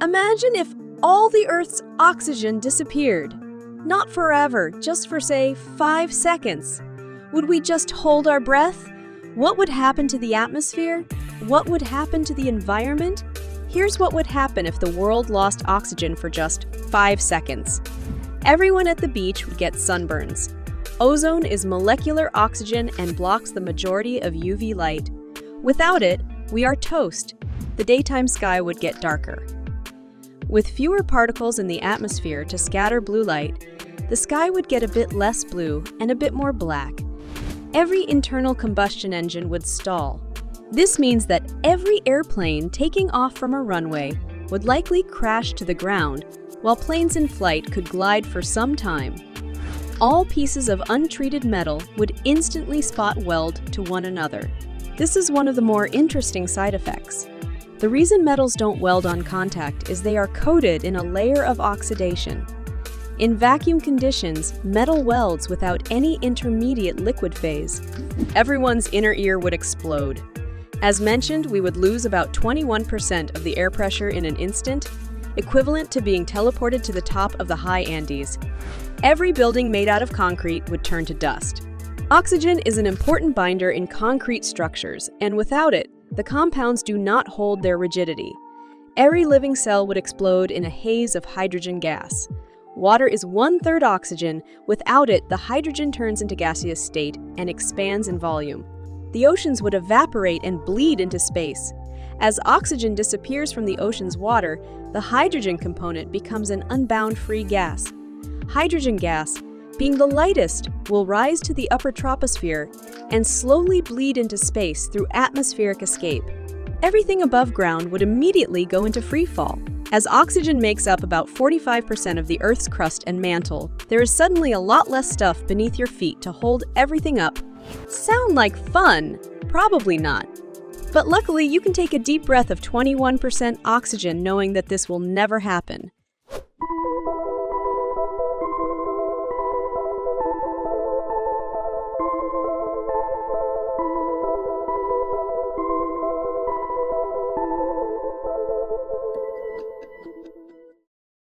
Imagine if all the Earth's oxygen disappeared. Not forever, just for, say, 5 seconds. Would we just hold our breath? What would happen to the atmosphere? What would happen to the environment? Here's what would happen if the world lost oxygen for just 5 seconds. Everyone at the beach would get sunburns. Ozone is molecular oxygen and blocks the majority of UV light. Without it, we are toast. The daytime sky would get darker. With fewer particles in the atmosphere to scatter blue light, the sky would get a bit less blue and a bit more black. Every internal combustion engine would stall. This means that every airplane taking off from a runway would likely crash to the ground, while planes in flight could glide for some time. All pieces of untreated metal would instantly spot weld to one another. This is one of the more interesting side effects. The reason metals don't weld on contact is they are coated in a layer of oxidation. In vacuum conditions, metal welds without any intermediate liquid phase. Everyone's inner ear would explode. As mentioned, we would lose about 21% of the air pressure in an instant, equivalent to being teleported to the top of the high Andes. Every building made out of concrete would turn to dust. Oxygen is an important binder in concrete structures, and without it, the compounds do not hold their rigidity. Every living cell would explode in a haze of hydrogen gas. Water is 1/3 oxygen. Without it, the hydrogen turns into gaseous state and expands in volume. The oceans would evaporate and bleed into space. As oxygen disappears from the ocean's water, the hydrogen component becomes an unbound free gas. Hydrogen gas, being the lightest, will rise to the upper troposphere and slowly bleed into space through atmospheric escape. Everything above ground would immediately go into free fall. As oxygen makes up about 45% of the Earth's crust and mantle, there is suddenly a lot less stuff beneath your feet to hold everything up. Sound like fun? Probably not. But luckily, you can take a deep breath of 21% oxygen knowing that this will never happen.